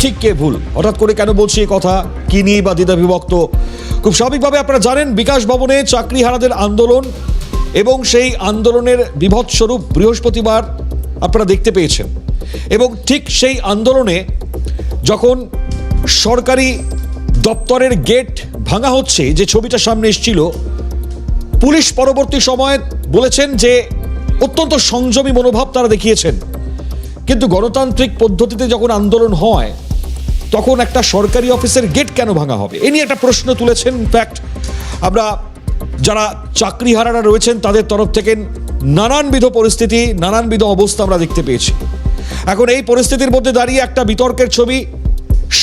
ঠিক কে ভুল, হঠাৎ করে কেন বলছি এই কথা, কি নিয়ে বা দ্বিধা বিভক্ত? খুব স্বাভাবিকভাবে আপনারা জানেন বিকাশ ভবনে চাকরিহারাদের আন্দোলন এবং সেই আন্দোলনের বিভৎস্বরূপ বৃহস্পতিবার আপনারা দেখতে পেয়েছেন। এবং ঠিক সেই আন্দোলনে যখন সরকারি দপ্তরের গেট ভাঙা হচ্ছে, যে ছবিটা সামনে এসেছিল, পুলিশ পরবর্তী সময়ে বলেছেন যে অত্যন্ত সংযমী মনোভাব তারা দেখিয়েছেন। কিন্তু গণতান্ত্রিক পদ্ধতিতে যখন আন্দোলন হয় তখন একটা সরকারি অফিসের গেট কেন ভাঙা হবে, এ নিয়ে একটা প্রশ্ন তুলেছেন। ইনফ্যাক্ট আমরা যারা চাকরিহারারা রয়েছেন তাদের তরফ থেকে নানানবিধ পরিস্থিতি, নানানবিধ অবস্থা আমরা দেখতে পেয়েছি। এখন এই পরিস্থিতির মধ্যে দাঁড়িয়ে একটা বিতর্কের ছবি,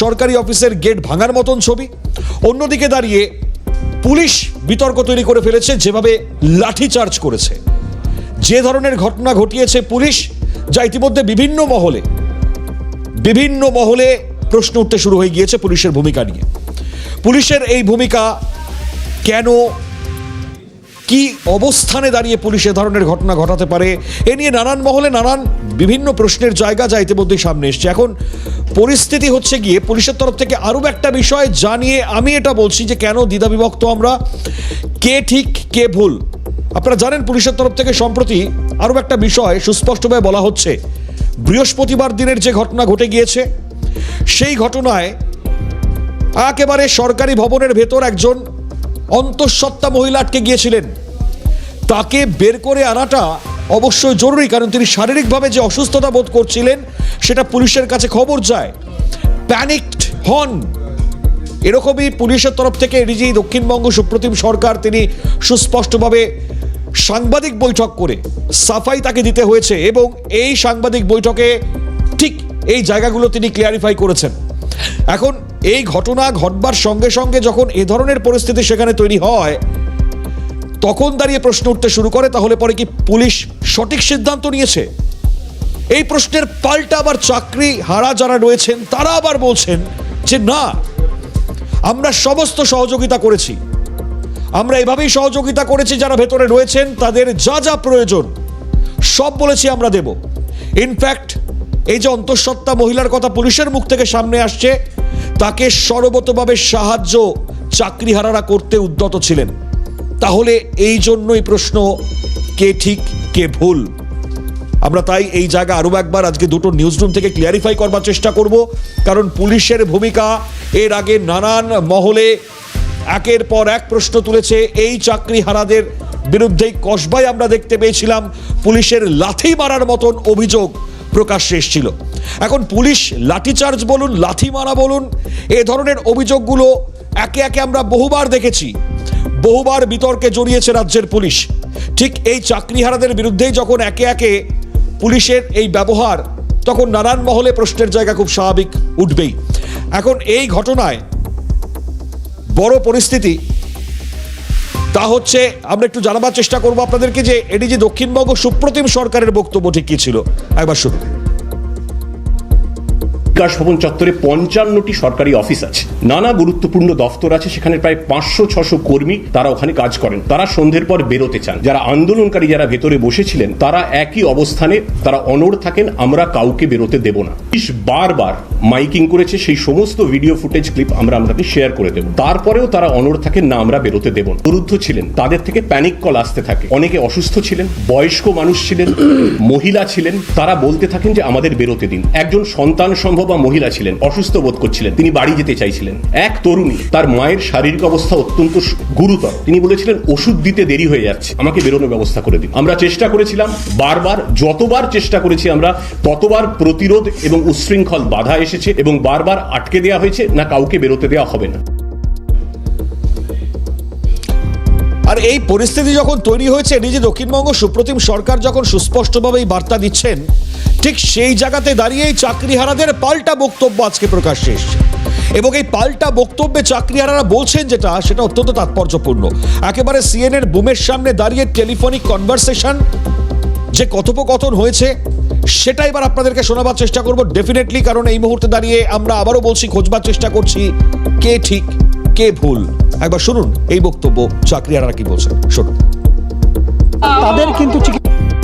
সরকারি অফিসের গেট ভাঙার মতন ছবি। অন্যদিকে দাঁড়িয়ে পুলিশ বিতর্ক তৈরি করে ফেলেছে, যেভাবে লাঠিচার্জ করেছে, যে ধরনের ঘটনা ঘটিয়েছে পুলিশ, যা ইতিমধ্যে বিভিন্ন মহলে প্রশ্ন উঠতে শুরু হয়ে গিয়েছে পুলিশের ভূমিকা নিয়ে। পুলিশের এই ভূমিকা কেন, কি অবস্থানে দাঁড়িয়ে পুলিশ এ ধরনের ঘটনা ঘটাতে পারে, এ নিয়ে নানান মহলে নানান বিভিন্ন প্রশ্নের জায়গা যা ইতিমধ্যেই সামনে এসছে। এখন পরিস্থিতি হচ্ছে গিয়ে পুলিশের তরফ থেকে আরও একটা বিষয় জানিয়ে আমি এটা বলছি যে কেন দ্বিধাবিভক্ত আমরা, কে ঠিক কে ভুল। আপনারা জানেন পুলিশের তরফ থেকে সম্প্রতি আরও একটা বিষয় সুস্পষ্টভাবে বলা হচ্ছে। বৃহস্পতিবার দিনের যে ঘটনা ঘটে গিয়েছে, সেই ঘটনায় একেবারে সরকারি ভবনের ভেতর একজন অন্তঃসত্ত্বা মহিলা আটকে গিয়েছিলেন। তাকে বের করে আনাটা অবশ্যই জরুরি, কারণ তিনি শারীরিকভাবে যে অসুস্থতা বোধ করছিলেন সেটা পুলিশের কাছে খবর যায়, প্যানিকড হন। এরকমই পুলিশের তরফ থেকে এডিজি দক্ষিণবঙ্গ সুপ্রতিম সরকার তিনি সুস্পষ্টভাবে সাংবাদিক বৈঠক করে সাফাই তাকে দিতে হয়েছে, এবং এই সাংবাদিক বৈঠকে ঠিক এই জায়গাগুলো তিনি ক্লিয়ারিফাই করেছেন। এখন এই ঘটনা ঘটবার সঙ্গে সঙ্গে যখন এ ধরনের পরিস্থিতি সেখানে তৈরি হয়, তখন দাঁড়িয়ে প্রশ্ন উঠতে শুরু করে, তাহলে পরে কি পুলিশ সঠিক সিদ্ধান্ত নিয়েছে? এই প্রশ্নের পাল্টা আবার চাকরি হারা যারা রয়েছেন তারা আবার বলছেন যে না, আমরা সমস্ত সহযোগিতা করেছি, আমরা এভাবেই সহযোগিতা করেছি, যারা ভেতরে রয়েছেন তাদের যা যা প্রয়োজন সব বলেছি আমরা দেব। ইনফ্যাক্ট এই যে অন্তঃসত্ত্বা মহিলার কথা পুলিশের মুখ থেকে সামনে আসছে, তাকে সর্বতভাবে সাহায্য চাকরিহারারা করতে উদ্যত ছিলেন। তাহলে এই জন্যই প্রশ্ন, কে ঠিক কে ভুল। আমরা তাই এই জায়গা আরও একবার আজকে দুটো নিউজরুম থেকে ক্লিয়ারিফাই করবার চেষ্টা করব, কারণ পুলিশের ভূমিকা এর আগে নানান মহলে একের পর এক প্রশ্ন তুলেছে। এই চাকরিহারাদের বিরুদ্ধেই কসবায় আমরা দেখতে পেয়েছিলাম পুলিশের লাথি মারার মতন অভিযোগ প্রকাশ্যে এসেছিল। এখন পুলিশ লাঠিচার্জ বলুন, লাথি মারা বলুন, এ ধরনের অভিযোগগুলো একে একে আমরা বহুবার দেখেছি, বহুবার বিতর্কে জড়িয়েছে রাজ্যের পুলিশ। ঠিক এই চাকরিহারাদের বিরুদ্ধেই যখন একে একে পুলিশের এই ব্যবহার, তখন নানান মহলে প্রশ্নের জায়গা খুব স্বাভাবিক উঠবেই। এখন এই ঘটনায় বড় পরিস্থিতি তা হচ্ছে, আমরা একটু জানাবার চেষ্টা করবো আপনাদেরকে যে এডিজি দক্ষিণবঙ্গ সুপ্রতিম সরকারের বক্তব্য ঠিক কি ছিল। একবার শুনুন। বিকাশ ভবন চত্বরে 55টি সরকারি অফিস আছে, নানা গুরুত্বপূর্ণ দফতর আছে, সেখানে প্রায় 500-600 কর্মী তারা ওখানে কাজ করেন। তারা সন্ধ্যের পর বেরোতে চান। যারা আন্দোলনকারী যারা ভেতরে বসেছিলেন তারা একই অবস্থানে তারা অনড় থাকেন, আমরা কাউকে বেরোতে দেব না। পুলিশ বারবার মাইকিং করেছে, সেই সমস্ত ভিডিও ফুটেজ ক্লিপ আমরা আপনাকে শেয়ার করে দেব। তারপরেও তারা অনড় থাকেন, না আমরা বেরোতে দেব না। বিরুদ্ধ ছিলেন, তাদের থেকে প্যানিক কল আসতে থাকে। অনেকে অসুস্থ ছিলেন, বয়স্ক মানুষ ছিলেন, মহিলা ছিলেন, তারা বলতে থাকেন যে আমাদের বেরোতে দিন। একজন সন্তান সম্ভব বা মহিলা ছিলেন, অসুস্থ বোধ করছিলেন, তিনি বাড়ি যেতে চাইছিলেন। এক তরুণী, তার মায়ের শারীরিক অবস্থা অত্যন্ত গুরুতর, তিনি বলেছিলেন ওষুধ দিতে দেরি হয়ে যাচ্ছে, আমাকে বেরোনোর ব্যবস্থা করে দিন। আমরা চেষ্টা করেছিলাম বারবার, যতবার চেষ্টা করেছি আমরা ততবার প্রতিরোধ এবং উচ্ছৃঙ্খল বাধা এসেছে এবং বারবার আটকে দেওয়া হয়েছে, না কাউকে বেরোতে দেওয়া হবে না। আর এই পরিস্থিতি যখন তৈরি হয়েছে, এডিজি দক্ষিণবঙ্গ সুপ্রতিম সরকার যখন সুস্পষ্টভাবে এই বার্তা দিচ্ছেন, ঠিক সেই জায়গাতে দাঁড়িয়েই চাকরিহারাদের পাল্টা বক্তব্য আজকে প্রকাশ্যে এসছে। এবং এই পাল্টা বক্তব্যে চাকরিহারারা বলছেন যেটা, সেটা অত্যন্ত তাৎপর্যপূর্ণ। একেবারে সিএনএর বুমের সামনে দাঁড়িয়ে টেলিফোনিক কনভারসেশন যে কথোপকথন হয়েছে, সেটা এবার আপনাদেরকে শোনাবার চেষ্টা করব ডেফিনেটলি, কারণ এই মুহূর্তে দাঁড়িয়ে আমরা আবারও বলছি, খোঁজবার চেষ্টা করছি কে ঠিক কে ভুল। একবার শুনুন এই বক্তব্য চাকরিহারারা কি বলছেন, শুনুন। তাদের কিন্তু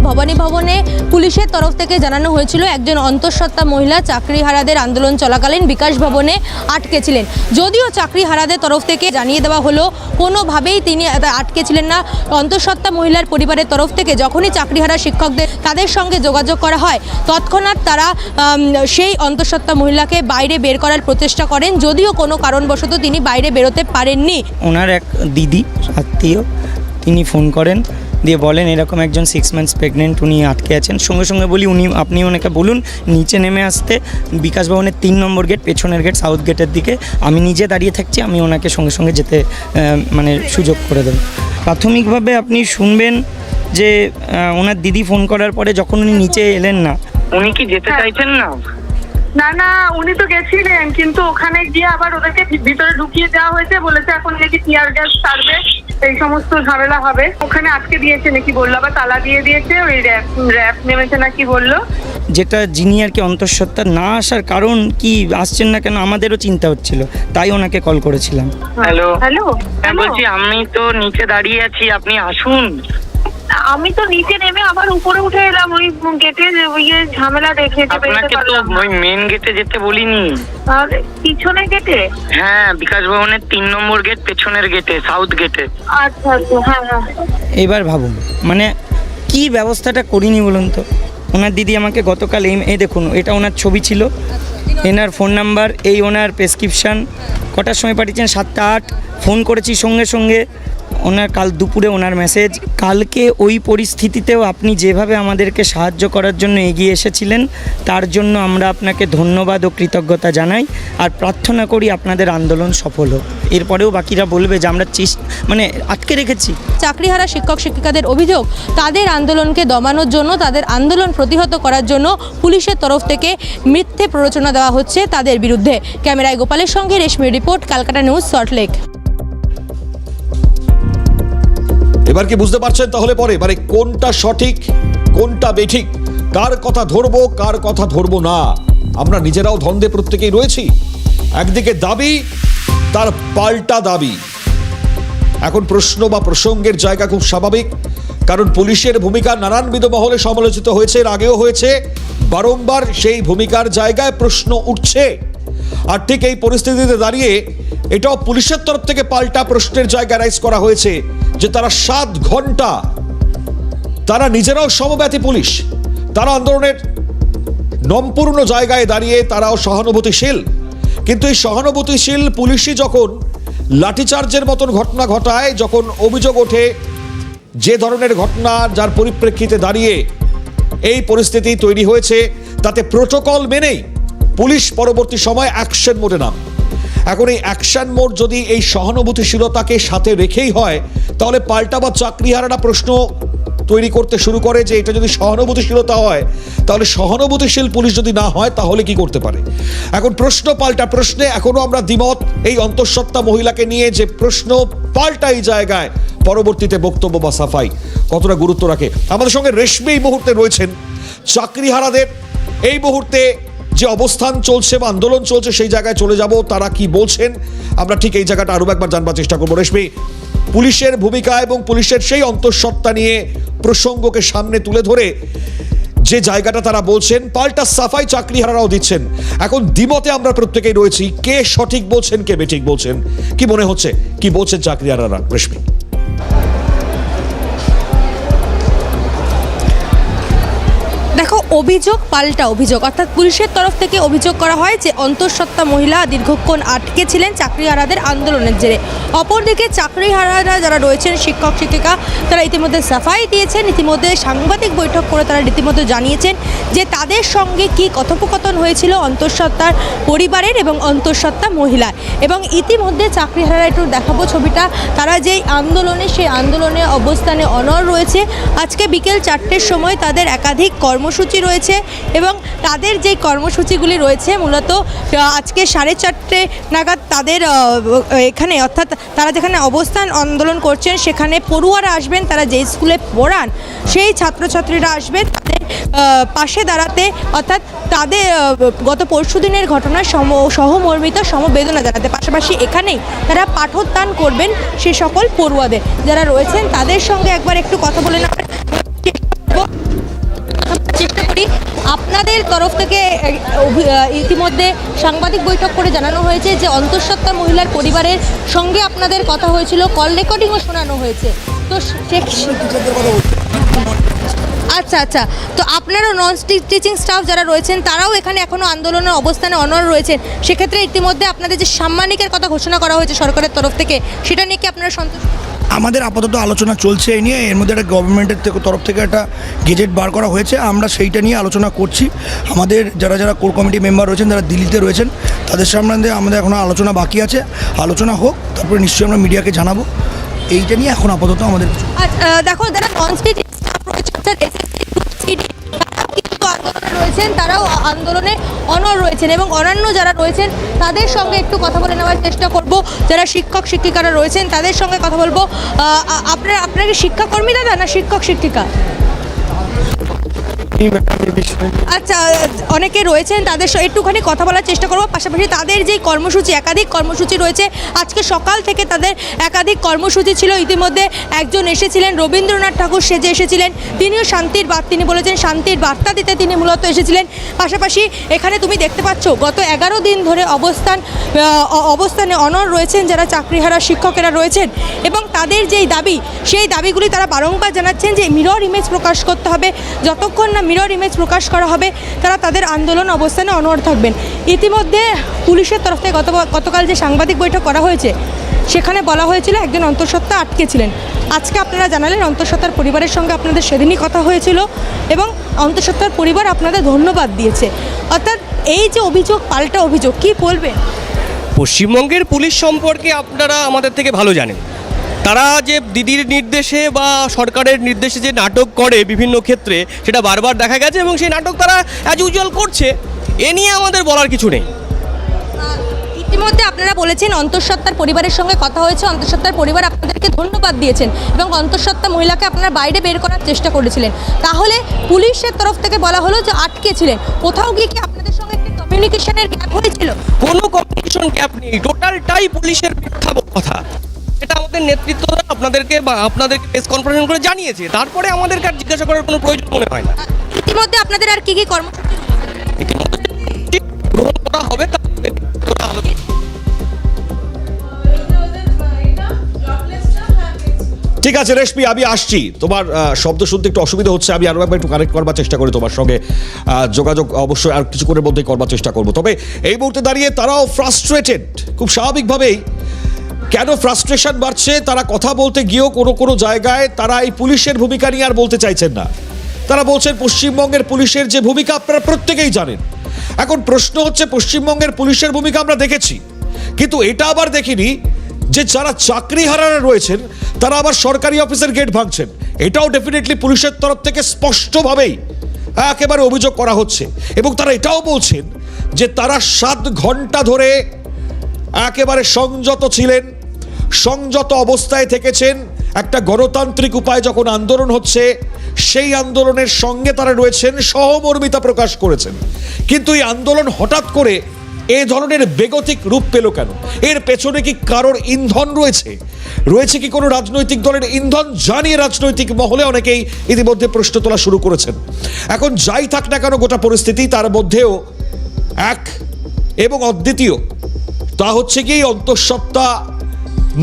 ভবানী ভবনে পুলিশের তরফ থেকে জানানো হয়েছিল একজন অন্তঃসত্ত্বা মহিলা চাকরিহারাদের আন্দোলন চলাকালীন বিকাশ ভবনে আটকে ছিলেন। যদিও চাকরিহারাদের তরফ থেকে জানিয়ে দেওয়া হলো কোনোভাবেই তিনি আটকে ছিলেন না। অন্তঃসত্ত্বা মহিলার পরিবারের তরফ থেকে যখনই চাকরিহারা শিক্ষকদের তাদের সঙ্গে যোগাযোগ করা হয় তৎক্ষণাৎ তারা সেই অন্তঃসত্ত্বা মহিলাকে বাইরে বের করার প্রচেষ্টা করেন, যদিও কোনো কারণবশত তিনি বাইরে বেরোতে পারেননি। ওনার এক দিদি আত্মীয় তিনি ফোন করেন, দিয়ে বলেন এরকম একজন 6 মান্থস প্রেগনেন্ট, উনি আটকে আছেন। সঙ্গে সঙ্গে বলি আপনি ওনাকে বলুন নিচে নেমে আসতে, বিকাশ ভবনের 3 নম্বর গেট, পেছনের গেট, সাউথ গেটের দিকে আমি নিজে দাঁড়িয়ে থাকছি, আমি ওনাকে সঙ্গে সঙ্গে যেতে সুযোগ করে দেব। প্রাথমিকভাবে আপনি শুনবেন যে ওনার দিদি ফোন করার পরে যখন উনি নিচে এলেন না, উনি কি যেতে চাইছেন না? না না, উনি তো গেছিলেন, কিন্তু ওখানে গিয়ে আবার ওদেরকে ভিতরে ঢুকিয়ে দেওয়া হয়েছে, বলেছে এখন নাকি টিয়ার গ্যাস ছাড়বে, এই সমস্ত ঝামেলা হবে। ওখানে আটকে দিয়েছে নাকি বললো, আবার তালা দিয়ে দিয়েছে, ওই র্যাপ নেমেছে নাকি বললো। যেটা যিনি আর কি অন্তঃসত্ত্বা না আসার কারণ কি, আসছেন না কেন, আমাদেরও চিন্তা হচ্ছিল, তাই ওনাকে কল করেছিলাম। হ্যালো হ্যালো, বলছি আমি তো নিচে দাঁড়িয়ে আছি, আপনি আসুন। আমি তো নিচে নেমে আবার উপরে উঠে এলাম, ওই গেটে ওই ঝামেলা দেখে। আপনাকে তো ওই মেন গেটে যেতে বলিনি। আর পিছনে গেটে? হ্যাঁ, বিকাশ ভবনের 3 নম্বর গেট, পেছনের গেটে, সাউথ গেটে। আচ্ছা আচ্ছা, হ্যাঁ হ্যাঁ। এবার ভাবুন কি ব্যবস্থাটা করিনি বলুন তো। ওনার দিদি আমাকে গতকাল এই দেখুন, এটা ওনার ছবি ছিল, এনার ফোন নাম্বার, এই ওনার প্রেসক্রিপশান, কটার সময় পাঠিয়েছেন, 7টা 8, ফোন করেছি সঙ্গে সঙ্গে, ওনার কাল দুপুরে ওনার মেসেজ। কালকে ওই পরিস্থিতিতেও আপনি যেভাবে আমাদেরকে সাহায্য করার জন্য এগিয়ে এসেছিলেন তার জন্য আমরা আপনাকে ধন্যবাদ ও কৃতজ্ঞতা জানাই, আর প্রার্থনা করি আপনাদের আন্দোলন সফল হোক। এরপরেও বাকিরা বলবে যে আমরা আটকে রেখেছি। চাকরিহারা শিক্ষক শিক্ষিকাদের অভিযোগ, তাদের আন্দোলনকে দমানোর জন্য, তাদের আন্দোলন প্রতিহত করার জন্য পুলিশের তরফ থেকে মিথ্যে প্ররোচনা দেওয়া হচ্ছে তাদের বিরুদ্ধে। ক্যামেরায় গোপালের সঙ্গে রেশমি রিপোর্ট, ক্যালকাটা নিউজ, সল্টলেক। এবার কি বুঝতে পারছেন তাহলে পরে কোনটা সঠিক কোনটা বেঠিক, কার কথা ধরবো কার কথা ধরবো না? আমরা নিজেরাও ধন্দে প্রত্যেকেই রয়েছি। একদিকে দাবি, তার পাল্টা দাবি। এখন প্রশ্ন বা প্রসঙ্গের জায়গা খুব স্বাভাবিক, কারণ পুলিশের ভূমিকা নানানবিধ মহলে সমালোচিত হয়েছে, এর আগেও হয়েছে, বারংবার সেই ভূমিকার জায়গায় প্রশ্ন উঠছে। আর ঠিক এই পরিস্থিতিতে দাঁড়িয়ে এটাও পুলিশের তরফ থেকে পাল্টা প্রশ্নের জায়গা রাইজ করা হয়েছে যে তারা 7 ঘন্টা, তারা নিজেরাও সমব্যথী পুলিশ, তারা আন্দোলনের নম্পূর্ণ জায়গায় দাঁড়িয়ে তারাও সহানুভূতিশীল, কিন্তু এই সহানুভূতিশীল পুলিশই যখন লাঠিচার্জের মতন ঘটনা ঘটায়, যখন অভিযোগ ওঠে যে ধরনের ঘটনা যার পরিপ্রেক্ষিতে দাঁড়িয়ে এই পরিস্থিতি তৈরি হয়েছে, তাতে প্রোটোকল মেনেই পুলিশ পরবর্তী সময় অ্যাকশন মোডে নাম। এখন এই অ্যাকশন মোড যদি এই সহানুভূতিশীলতাকে সাথে রেখেই হয়, তাহলে পাল্টা বা চাকরিহারারা প্রশ্ন তৈরি করতে শুরু করে যে এটা যদি সহানুভূতিশীলতা হয়, তাহলে সহানুভূতিশীল পুলিশ যদি না হয় তাহলে কি করতে পারে? এখন প্রশ্ন পাল্টা প্রশ্নে এখনো আমরা দ্বিমত। এই অন্তঃসত্ত্বা মহিলাকে নিয়ে যে প্রশ্ন পাল্টা এই জায়গায় পরবর্তীতে বক্তব্য বা সাফাই কতটা গুরুত্ব রাখে। আমাদের সঙ্গে রেশমি এই মুহূর্তে রয়েছেন। চাকরিহারাদের এই মুহূর্তে যে অবস্থান চলছে বা আন্দোলন চলছে সেই জায়গায় চলে যাব, তারা কি বলছেন আমরা ঠিক এই জায়গাটা আরো একবার জানবার চেষ্টা করবো। রেশমি, পুলিশের ভূমিকা এবং পুলিশের সেই অন্তঃসত্ত্বা নিয়ে প্রসঙ্গকে সামনে তুলে ধরে যে জায়গাটা তারা বলছেন, পাল্টা সাফাই চাকরিহারারাও দিচ্ছেন। এখন দ্বিমতে আমরা প্রত্যেকেই রয়েছি, কে সঠিক বলছেন কে বেঠিক বলছেন, কি মনে হচ্ছে, কি বলছেন চাকরিহারারা? রেশমি, দেখো, অভিযোগ পাল্টা অভিযোগ, অর্থাৎ পুলিশের তরফ থেকে অভিযোগ করা হয় যে অন্তঃসত্ত্বা মহিলা দীর্ঘক্ষণ আটকে ছিলেন চাকরিহারাদের আন্দোলনের জেরে। অপরদিকে চাকরিহারারা যারা রয়েছেন শিক্ষক শিক্ষিকা, তারা ইতিমধ্যে সাফাই দিয়েছেন, ইতিমধ্যে সাংবাদিক বৈঠক করে তারা রীতিমতো জানিয়েছেন যে তাদের সঙ্গে কি কথোপকথন হয়েছিল অন্তঃসত্ত্বার পরিবারের এবং অন্তঃসত্ত্বা মহিলার। এবং ইতিমধ্যে চাকরিহারারা, একটু দেখাবো ছবিটা, তারা যেই আন্দোলনে, সেই আন্দোলনের অবস্থানে অনড় রয়েছে। আজকে বিকেল 4টের সময় তাদের একাধিক কর্মসূচি রয়েছে এবং তাদের যে কর্মসূচিগুলি রয়েছে মূলত আজকে 4:30 নাগাদ তাদের এখানে, অর্থাৎ তারা যেখানে অবস্থান আন্দোলন করছেন সেখানে পড়ুয়ারা আসবেন, তারা যে স্কুলে পড়ান সেই ছাত্রছাত্রীরা আসবেন তাদের পাশে দাঁড়াতে, অর্থাৎ তাদের গত পরশুদিনের ঘটনার সহমর্মিতা সমবেদনা জানাতে। পাশাপাশি এখানেই তারা পাঠদান করবেন সে সকল পড়ুয়াদের যারা রয়েছেন তাদের সঙ্গে। একবার একটু কথা বলে নেওয়ার চেষ্টা করব। আপনাদের তরফ থেকে ইতিমধ্যে সাংবাদিক বৈঠক করে জানানো হয়েছে যে অন্তঃসত্ত্বা মহিলার পরিবারের সঙ্গে আপনাদের কথা হয়েছিল, কল রেকর্ডিংও শোনানো হয়েছে। তো আচ্ছা আচ্ছা, তো আপনারও নন টিচিং স্টাফ যারা রয়েছেন তারাও এখানে এখনও আন্দোলনের অবস্থানে অনড় রয়েছেন, সেক্ষেত্রে ইতিমধ্যে আপনাদের যে সাম্মানিকের কথা ঘোষণা করা হয়েছে সরকারের তরফ থেকে, সেটা নিয়ে কি আপনারা সন্তুষ্ট? আমাদের আপাতত আলোচনা চলছে এই নিয়ে। এর মধ্যে একটা গভর্নমেন্টের তরফ থেকে একটা গেজেট বার করা হয়েছে, আমরা সেইটা নিয়ে আলোচনা করছি। আমাদের যারা কোর কমিটি মেম্বার রয়েছেন, যারা দিল্লিতে রয়েছেন, তাদের সামনে আমাদের এখনও আলোচনা বাকি আছে। আলোচনা হোক, তারপরে নিশ্চয়ই আমরা মিডিয়াকে জানাবো। এইটা নিয়ে এখন আপাতত আমাদের দেখো, যারা নন টিচিং স্টাফ রয়েছে তারাও কিন্তু আন্দোলনে রয়েছেন, তারাও আন্দোলনে অনড় রয়েছেন, এবং অন্যান্য যারা রয়েছেন তাদের সঙ্গে একটু কথা বলে নেওয়ার চেষ্টা করব। যারা শিক্ষক শিক্ষিকারা রয়েছেন তাদের সঙ্গে কথা বলবো। আপনারা কি শিক্ষাকর্মী দাদা না শিক্ষক শিক্ষিকা? আচ্ছা, অনেকে রয়েছেন, তাদের একটুখানি কথা বলার চেষ্টা করবো। পাশাপাশি তাদের যেই কর্মসূচি, একাধিক কর্মসূচি রয়েছে, আজকে সকাল থেকে তাদের একাধিক কর্মসূচি ছিল। ইতিমধ্যে একজন এসেছিলেন, রবীন্দ্রনাথ ঠাকুর সেজে এসেছিলেন, তিনিও তিনি বলেছেন শান্তির বার্তা দিতে তিনি মূলত এসেছিলেন। পাশাপাশি এখানে তুমি দেখতে পাচ্ছ গত 11 দিন ধরে অবস্থানে অনড় রয়েছেন যারা চাকরিহারা শিক্ষকেরা রয়েছেন, এবং তাদের যেই দাবি, সেই দাবিগুলি তারা বারংবার জানাচ্ছেন যে মিরর ইমেজ প্রকাশ করতে হবে। যতক্ষণ না মিরর ইমেজ প্রকাশ করা হবে তারা তাদের আন্দোলন অবস্থানে অনড় থাকবেন। ইতিমধ্যে পুলিশের তরফ থেকে গতকাল যে সাংবাদিক বৈঠক করা হয়েছে সেখানে বলা হয়েছিল একজন অন্তঃসত্ত্বা আটকে ছিলেন। আজকে আপনারা জানালেন অন্তঃসত্ত্বার পরিবারের সঙ্গে আপনাদের সেদিনই কথা হয়েছিল, এবং অন্তঃসত্ত্বার পরিবার আপনাদের ধন্যবাদ দিয়েছে। অর্থাৎ এই যে অভিযোগ, পাল্টা অভিযোগ, কি বলবেন? পশ্চিমবঙ্গের পুলিশ সম্পর্কে আপনারা আমাদের থেকে ভালো জানেন। তারা যে দিদির নির্দেশে বা সরকারের নির্দেশে যে নাটক করে বিভিন্ন ক্ষেত্রে, সেটা বারবার দেখা গেছে, এবং সেই নাটক তারা অ্যাজ ইউজুয়াল করছে। এ নিয়ে আমাদের বলার কিছু নেই। ইতিমধ্যে আপনারা বলেছেন অন্তঃসত্ত্বার পরিবারের সঙ্গে কথা হয়েছে, অন্তঃসত্ত্বার পরিবার আপনাদেরকে ধন্যবাদ দিয়েছেন, এবং অন্তঃসত্ত্বা মহিলাকে আপনারা বাইরে বের করার চেষ্টা করেছিলেন। তাহলে পুলিশের তরফ থেকে বলা হলো যে আটকে ছিলেন, কোথাও গিয়ে কি আপনাদের সঙ্গে একটি কমিউনিকেশনের গ্যাপ হয়েছিল? কোনো কমিউনিকেশন গ্যাপ নেই, টোটালটাই পুলিশের মিথ্যা কথা। এটা আমাদের নেতৃত্ব আপনাদেরকে প্রেস কনফারেন্স করে জানিয়েছে, তারপরে আমাদেরকে আর জিজ্ঞাসা করার কোনো প্রয়োজন মনে হয় না। ইতিমধ্যে আপনাদের আর কি কর্মসূচি গ্রহণ করা হবে ঠিক আছে রেশমি, আমি আসছি। তোমার শব্দ শুনতে একটু অসুবিধা হচ্ছে, আমি আরও একবার একটু কানেক্ট করবার চেষ্টা করি তোমার সঙ্গে। যোগাযোগ অবশ্যই আর কিছুক্ষণের মধ্যেই করবার চেষ্টা করবো। তবে এই মুহূর্তে দাঁড়িয়ে তারাও ফ্রাস্ট্রেটেড খুব স্বাভাবিকভাবেই। কেন ফ্রাস্ট্রেশন বাড়ছে, তারা কথা বলতে গিয়েও কোনো জায়গায় তারা এই পুলিশের ভূমিকা নিয়ে আর বলতে চাইছেন না। তারা বলছেন পশ্চিমবঙ্গের পুলিশের যে ভূমিকা আপনারা প্রত্যেকেই জানেন। এখন প্রশ্ন হচ্ছে, পশ্চিমবঙ্গের পুলিশের ভূমিকা আমরা দেখেছি, কিন্তু এটা আবার দেখিনি যে যারা চাকরিহারারা রয়েছেন তারা আবার সরকারি অফিসের গেট ভাঙছেন। এটাও ডেফিনেটলি পুলিশের তরফ থেকে স্পষ্টভাবেই একেবারে অভিযোগ করা হচ্ছে। এবং তারা এটাও বলছেন যে তারা 7 ঘন্টা ধরে একেবারে সংযত ছিলেন, সংযত অবস্থায় থেকেছেন। একটা গণতান্ত্রিক উপায় যখন আন্দোলন হচ্ছে, সেই আন্দোলনের সঙ্গে তারা রয়েছেন, সহমর্মিতা প্রকাশ করেছেন। কিন্তু এই আন্দোলন হঠাৎ করে এই ধরনের বেগতিক রূপ পেল কেন? এর পেছনে কি কারোর ইন্ধন রয়েছে কি কোনো রাজনৈতিক দলের ইন্ধন? জানিয়ে রাজনৈতিক মহলে অনেকেই ইতিমধ্যে প্রশ্ন তোলা শুরু করেছেন। এখন যাই থাক না কেন গোটা পরিস্থিতি, তার মধ্যেও এক এবং অদ্বিতীয়, তা হচ্ছে কি অন্তঃসত্ত্বা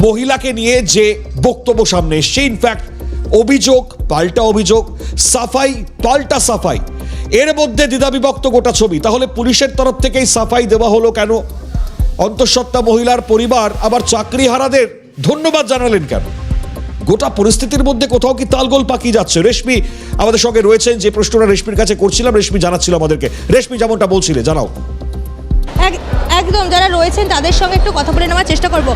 মহিলাকে নিয়ে যে বক্তব্য সামনে এসছে, ইনফ্যাক্ট অভিযোগ পাল্টা অভিযোগ, সাফাই পাল্টা সাফাই, এর মধ্যে দ্বিধাবিভক্ত গোটা ছবি। তাহলে পুলিশের তরফ থেকেই সাফাই দেওয়া হলো কেন? অন্তঃসত্ত্বা মহিলার পরিবার আবার চাকরিহারাদের ধন্যবাদ জানালেন কেন? গোটা পরিস্থিতির মধ্যে কোথাও কি তালগোল পাকিয়ে যাচ্ছে? রেশমি আমাদের সঙ্গে রয়েছেন, যে প্রশ্নটা রেশমির কাছে করছিলাম, রেশমি জানাচ্ছিল আমাদেরকে। রেশমি, যেমনটা বলছিলে, জানাও। একদম, যারা রয়েছেন তাদের সঙ্গে একটু কথা বলে নেওয়ার চেষ্টা করবো।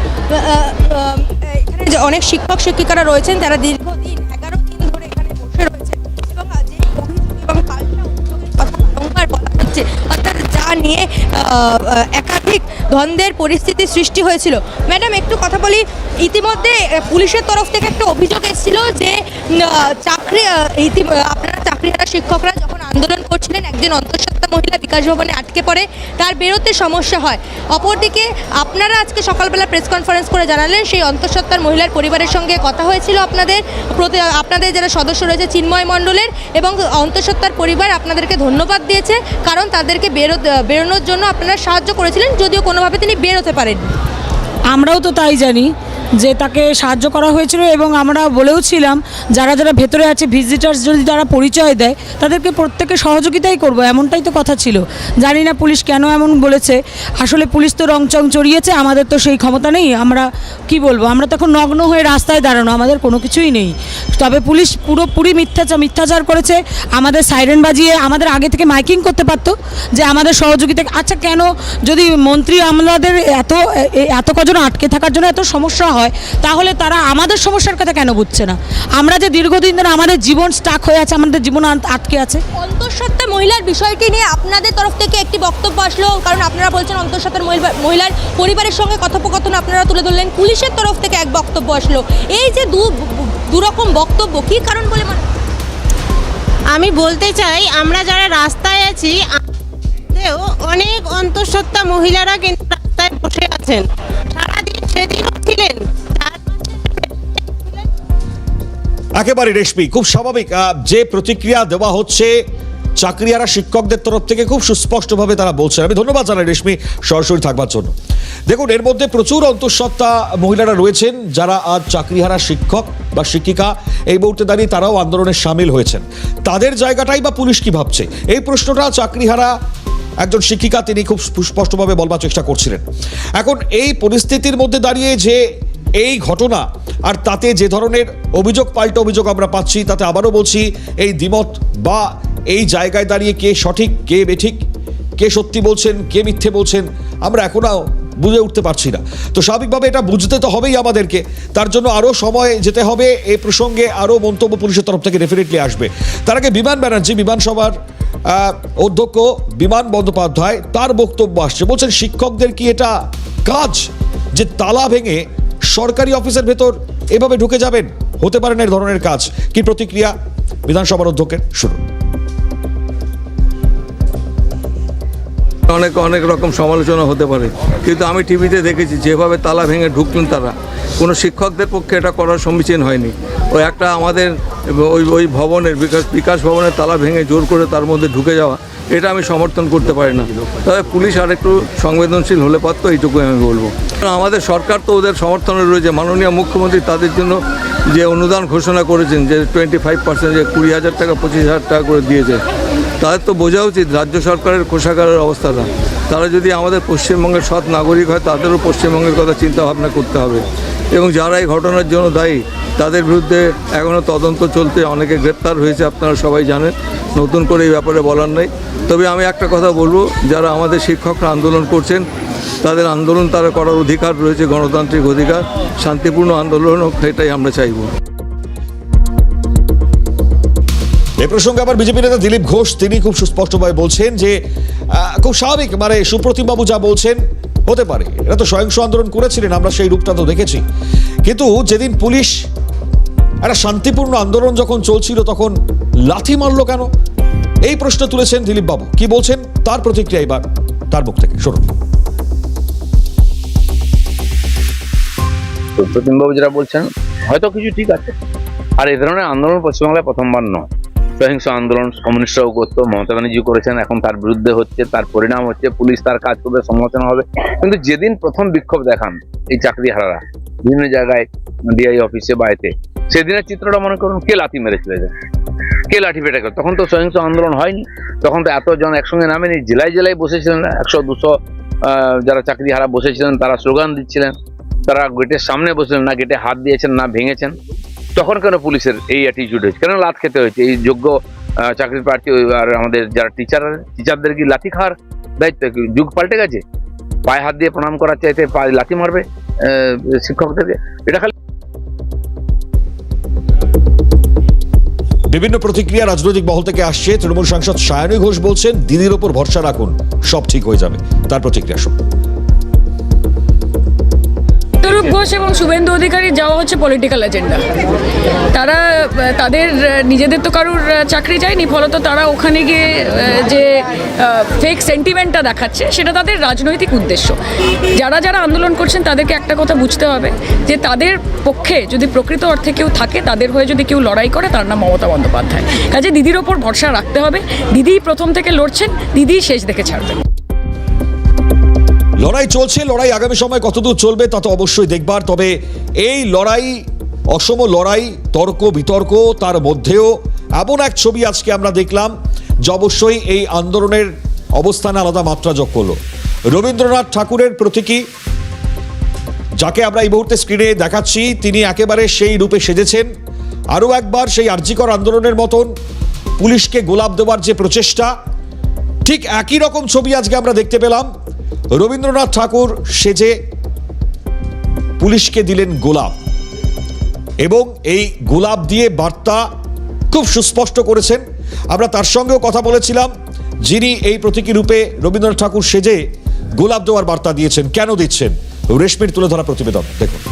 এখানে যে অনেক শিক্ষক শিক্ষিকারা রয়েছেন, তারা দীর্ঘদিন 11 দিন ধরে এখানে বসে রয়েছেন, এবং যে অভিযোগ এবং পাল্টা অভিযোগের কথা বারংবার বলা হচ্ছে, অর্থাৎ যা নিয়ে একাধিক দ্বন্দ্বের পরিস্থিতি সৃষ্টি হয়েছিল। ম্যাডাম, একটু কথা বলি। ইতিমধ্যে পুলিশের তরফ থেকে একটা অভিযোগ এসেছিল যে আপনারা চাকরিহারা শিক্ষকরা যখন আন্দোলন করছিলেন, একজন অন্তঃসত্ত্বা মহিলা বিকাশ ভবনে আটকে পড়ে, তার বেরোতে সমস্যা হয়। অপরদিকে আপনারা আজকে সকালবেলা প্রেস কনফারেন্স করে জানালেন সেই অন্তঃসত্ত্বার মহিলার পরিবারের সঙ্গে কথা হয়েছিল আপনাদের যারা সদস্য রয়েছে চিন্ময় মণ্ডলের, এবং অন্তঃসত্ত্বার পরিবার আপনাদেরকে ধন্যবাদ দিয়েছে, কারণ তাদেরকে বেরোনোর জন্য আপনারা সাহায্য করেছিলেন, যদিও কোনোভাবে তিনি বেরোতে পারেন। আমরাও তো তাই জানি যে তাকে সাহায্য করা হয়েছিল, এবং আমরা বলেও ছিলাম যারা যারা ভেতরে আছে ভিজিটার্স যদি তারা পরিচয় দেয় তাদেরকে প্রত্যেকে সহযোগিতাই করব, এমনটাই তো কথা ছিল। জানি না পুলিশ কেন এমন বলেছে, আসলে পুলিশ তো রংচং চড়িয়েছে, আমাদের তো সেই ক্ষমতা নেই। আমরা কি বলবো, আমরা তখন নগ্ন হয়ে রাস্তায় দাঁড়ানো, আমাদের কোনো কিছুই নেই। তবে পুলিশ পুরোপুরি মিথ্যাচার করেছে, আমাদের সাইরেন বাজিয়ে আমাদের আগে থেকে মাইকিং করতে পারতো যে আমাদের সহযোগিতা। আচ্ছা, কেন যদি মন্ত্রী আমলাদের এত কজন আটকে থাকার জন্য এত সমস্যা হয়, তাহলে তারা আমাদের সমস্যার কথা কেন বুঝছে না? আমরা যে দীর্ঘদিন ধরে আমাদের জীবন স্টাক হয়ে আছে, আমাদের জীবন আটকে আছে। অন্তঃসত্ত্বা মহিলার বিষয়টি নিয়ে আপনাদের তরফ থেকে একটি বক্তব্য আসলো, কারণ আপনারা বলছেন অন্তঃসত্ত্বার মহিলার পরিবারের সঙ্গে কথোপকথন আপনারা তুলে ধরলেন, পুলিশের তরফ থেকে এক বক্তব্য আসলো। এই যে দুরকম বক্তব্য, কী কারণ বলে মনে? আমি বলতে চাই, আমরা যারা রাস্তায় আছি অনেক অন্তঃসত্ত্বা মহিলারা কিন্তু রাস্তায় বসে আছেন, সারাদিন সেদিনও ছিলেন। একেবারে রেশমি, খুব স্বাভাবিক যে প্রতিক্রিয়া দেওয়া হচ্ছে চাকরিহারা শিক্ষকদের তরফ থেকে, খুব সুস্পষ্টভাবে তারা বলছেন। আমি ধন্যবাদ জানাই রেশমি সরাসরি থাকবার জন্য। দেখুন, এর মধ্যে প্রচুর অন্তঃসত্ত্বা মহিলারা রয়েছেন যারা আজ চাকরিহারা শিক্ষক বা শিক্ষিকা এই মুহূর্তে দাঁড়িয়ে তারাও আন্দোলনে সামিল হয়েছেন। তাদের জায়গাটাই বা পুলিশ কি ভাবছে, এই প্রশ্নটা চাকরিহারা একজন শিক্ষিকা তিনি খুব স্পষ্টভাবে বলবার চেষ্টা করছিলেন। এখন এই পরিস্থিতির মধ্যে দাঁড়িয়ে যে এই ঘটনা আর তাতে যে ধরনের অভিযোগ পাল্টা অভিযোগ আমরা পাচ্ছি, তাতে আবারও বলছি এই দ্বিমত বা এই জায়গায় দাঁড়িয়ে কে সঠিক কে বেঠিক, কে সত্যি বলছেন কে মিথ্যে বলছেন, আমরা এখনও বুঝে উঠতে পারছি না। তো স্বাভাবিকভাবে এটা বুঝতে তো হবেই আমাদেরকে, তার জন্য আরও সময় যেতে হবে। এই প্রসঙ্গে আরও মন্তব্য পুলিশের তরফ থেকে ডেফিনেটলি আসবে। তার আগে বিমান ব্যানার্জি, বিধানসভার অধ্যক্ষ বিমান বন্দ্যোপাধ্যায়, তার বক্তব্য আসছে। বলছেন শিক্ষকদের কি এটা কাজ যে তালা ভেঙে সরকারি অফিসের ভেতর এভাবে ঢুকে যাবেন? হতে পারে না এই ধরনের কাজ। কি প্রতিক্রিয়া বিধানসভার অধ্যক্ষের? শুনুন। অনেক রকম সমালোচনা হতে পারে, কিন্তু আমি টিভিতে দেখেছি যেভাবে তালা ভেঙে ঢুকলেন তারা, কোনো শিক্ষকদের পক্ষে এটা করার সম্মুখীন হয়নি। ওই একটা আমাদের ওই ভবনের বিকাশ ভবনের তালা ভেঙে জোর করে তার মধ্যে ঢুকে যাওয়া, এটা আমি সমর্থন করতে পারি না। তবে পুলিশ আর একটু সংবেদনশীল হলে পারতো, এইটুকুই আমি বলবো। আমাদের সরকার তো ওদের সমর্থনে রয়েছে। মাননীয় মুখ্যমন্ত্রী তাদের জন্য যে অনুদান ঘোষণা করেছেন, যে 25%, যে 20,000 টাকা 25,000 টাকা করে দিয়েছে, তাদের তো বোঝা উচিত রাজ্য সরকারের কোষাগারের অবস্থাটা। তারা যদি আমাদের পশ্চিমবঙ্গের সৎ নাগরিক হয়, তাদেরও পশ্চিমবঙ্গের কথা চিন্তা ভাবনা করতে হবে। এবং যারা এই ঘটনার জন্য দায়ী তাদের বিরুদ্ধে এখনও তদন্ত চলতে, অনেকে গ্রেপ্তার হয়েছে, আপনারা সবাই জানেন, নতুন করে এই ব্যাপারে বলার নেই। তবে আমি একটা কথা বলবো, যারা আমাদের শিক্ষকরা আন্দোলন করছেন তাদের আন্দোলন তারা করার অধিকার রয়েছে, গণতান্ত্রিক অধিকার, শান্তিপূর্ণ আন্দোলন হোক, সেটাই আমরা চাইব। এ প্রসঙ্গে আবার বিজেপি নেতা দিলীপ ঘোষ তিনি খুব সুস্পষ্টভাবে বলছেন যে খুব স্বাভাবিক, মানে সুপ্রতিম বাবু যা বলছেন হতে পারে, এরা তো সহিংস আন্দোলন করেছিলেন, আমরা সেই রূপটা তো দেখেছি। কিন্তু যেদিন পুলিশ একটা শান্তিপূর্ণ আন্দোলন যখন চলছিল তখন লাথি মারলো কেন, এই প্রশ্ন তুলেছেন দিলীপ বাবু। কি বলছেন তার প্রতিক্রিয়া এবার তার মুখ থেকে শুনুন। সুপ্রতিম বাবু যেটা বলছেন হয়তো কিছু ঠিক আছে, আর এই ধরনের আন্দোলন পশ্চিমবাংলায় প্রথমবার নয়। সহিংস আন্দোলন কমিউনিস্টরাও করতো, মমতা ব্যানার্জি করেছেন, এখন তার বিরুদ্ধে হচ্ছে, তার পরিণাম হচ্ছে পুলিশ তার কাজ করবে, সমালোচনা হবে। কিন্তু যেদিন প্রথম বিক্ষোভ দেখান এই চাকরিহারারা বিভিন্ন জায়গায়, ডিআই অফিসে, বাড়িতে, সেদিনের চিত্রটা মনে করুন, কে লাথি মেরেছিল, কে লাঠি পেটা করে। তখন তো সহিংস আন্দোলন হয়নি, তখন তো এতজন একসঙ্গে নামেনি, জেলায় জেলায় বসেছিলেন 100-200 যারা চাকরিহারা বসেছিলেন, তারা স্লোগান দিচ্ছিলেন, তারা গেটের সামনে বসেছিলেন, না গেটে হাত দিয়েছেন না ভেঙেছেন। তখন কেন পুলিশের এই অ্যাটিটিউড হয়েছে, কেন লাথ খেতে হয়েছে? এই যোগ্য চাকরির প্রার্থী আর আমাদের যারা টিচারদের কি লাথি খাওয়ার দায়িত্ব? যুগ পাল্টে গেছে, পায়ে হাত দিয়ে প্রণাম করার চাইতে পায়ে লাথি মারবে শিক্ষকদেরকে? এটা খালি বিভিন্ন প্রতিক্রিয়া রাজনৈতিক মহল থেকে আসছে। তৃণমূল সাংসদ সায়নী ঘোষ বলছেন দিদির ওপর ভরসা রাখুন, সব ঠিক হয়ে যাবে। তার প্রতিক্রিয়া শুনুন। তরুপ ঘোষ ঘোষ এবং শুভেন্দু অধিকারী যাওয়া হচ্ছে পলিটিক্যাল এজেন্ডা। তারা তাদের নিজেদের তো কারুর চাকরি যায়নি, ফলত তারা ওখানে গিয়ে যে ফেক সেন্টিমেন্টটা দেখাচ্ছে সেটা তাদের রাজনৈতিক উদ্দেশ্য। যারা যারা আন্দোলন করছেন তাদেরকে একটা কথা বুঝতে হবে যে তাদের পক্ষে যদি প্রকৃত অর্থে কেউ থাকে, তাদের হয়ে যদি কেউ লড়াই করে, তার নাম মমতা বন্দ্যোপাধ্যায়। কাজে দিদির ওপর ভরসা রাখতে হবে। দিদি প্রথম থেকে লড়ছেন, দিদি শেষ দেখে ছাড়বেন। লড়াই চলছে, লড়াই আগামী সময় কতদূর চলবে তা তো অবশ্যই দেখবার। তবে এই লড়াই, অসম লড়াই, তর্ক বিতর্ক, তার মধ্যেও এমন এক ছবি আজকে আমরা দেখলাম যে অবশ্যই এই আন্দোলনের অবস্থানে আলাদা মাত্রা যোগ করলো। রবীন্দ্রনাথ ঠাকুরের প্রতীকী, যাকে আমরা এই মুহূর্তে স্ক্রিনে দেখাচ্ছি, তিনি একেবারে সেই রূপে সেজেছেন। আরও একবার সেই আরজিকর আন্দোলনের মতন পুলিশকে গোলাপ দেওয়ার যে প্রচেষ্টা, ঠিক একই রকম ছবি আজকে আমরা দেখতে পেলাম। রবীন্দ্রনাথ ঠাকুর সেজে পুলিশকে দিলেন গোলাপ, এবং এই গোলাপ দিয়ে বার্তা খুব সুস্পষ্ট করেছেন। আমরা তার সঙ্গেও কথা বলেছিলাম, যিনি এই প্রতীকী রূপে রবীন্দ্রনাথ ঠাকুর সেজে গোলাপ দেওয়ার বার্তা দিয়েছেন। কেন দিচ্ছেন, রেশমির তুলে ধরা প্রতিবেদন দেখুন।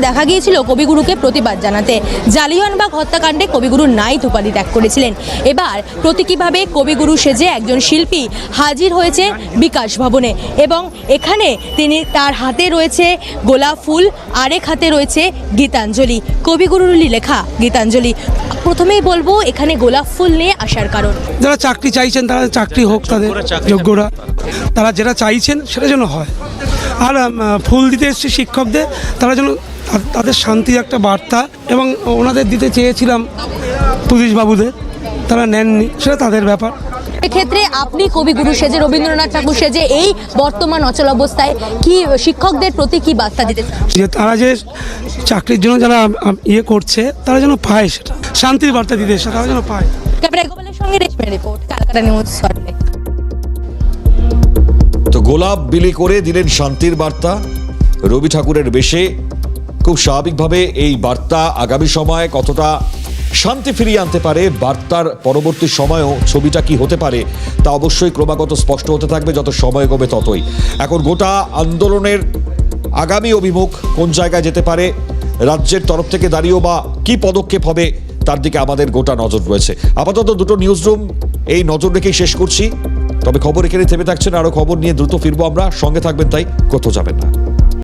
দেখা গিয়েছিল কবিগুরুকে প্রতিবাদ জানাতে। জালিয়ানবাগ হত্যাকাণ্ডে কবিগুরু নাইট উপাধি ত্যাগ করেছিলেন। এবার প্রতীকীভাবে কবিগুরু সেজে একজন শিল্পী হাজির হয়েছে বিকাশ ভবনে, এবং এখানে তিনি, তার হাতে রয়েছে গোলাপ ফুল, আরেক হাতে রয়েছে গীতাঞ্জলি, কবিগুরুর লেখা গীতাঞ্জলি। প্রথমেই বলবো এখানে গোলাপ ফুল নিয়ে আসার কারণ। যারা চাকরি চাইছেন তারা চাকরি হোক, তাদের যোগ্যরা, তারা যেটা চাইছেন সেটা যেন হয়। আর ফুল দিতে এসেছি শিক্ষকদের, তারা যেন তাদের শান্তির একটা বার্তা, এবং ওনাদের দিতে চেয়েছিলাম পুলিশবাবুদের, তারা নেননি, সেটা তাদের ব্যাপার। এক্ষেত্রে আপনি কবিগুরু সেজে, রবীন্দ্রনাথ ঠাকুর সেজে এই বর্তমান অচল অবস্থায় কি শিক্ষকদের প্রতি কি বার্তা দিতে চান? যে তারা যে চাকরির জন্য যারা ইয়ে করছে, তারা যেন পায়, সেটা শান্তির বার্তা দিতে এসে তারা যেন পায়। ক্যামেরা গোপালের সঙ্গে রেশমি রিপোর্ট, ক্যালকাটা নিউজ, সল্টলেক। তো গোলাপ বিলি করে দিলেন শান্তির বার্তা রবি ঠাকুরের বেশে। খুব স্বাভাবিকভাবে এই বার্তা আগামী সময়ে কতটা শান্তি ফিরিয়ে আনতে পারে, বার্তার পরবর্তী সময়েও ছবিটা কি হতে পারে তা অবশ্যই ক্রমাগত স্পষ্ট হতে থাকবে যত সময় এগোবে ততই। এখন গোটা আন্দোলনের আগামী অভিমুখ কোন জায়গায় যেতে পারে, রাজ্যের তরফ থেকে দাঁড়িয়েও বা কি পদক্ষেপ হবে, তার দিকে আমাদের গোটা নজর রয়েছে। আপাতত দুটো নিউজ রুম এই নজর রেখেই শেষ করছি। তবে খবর এখানে থেমে থাকছে না, আরও খবর নিয়ে দ্রুত ফিরবো আমরা। সঙ্গে থাকবেন, তাই কোথাও যাবেন না।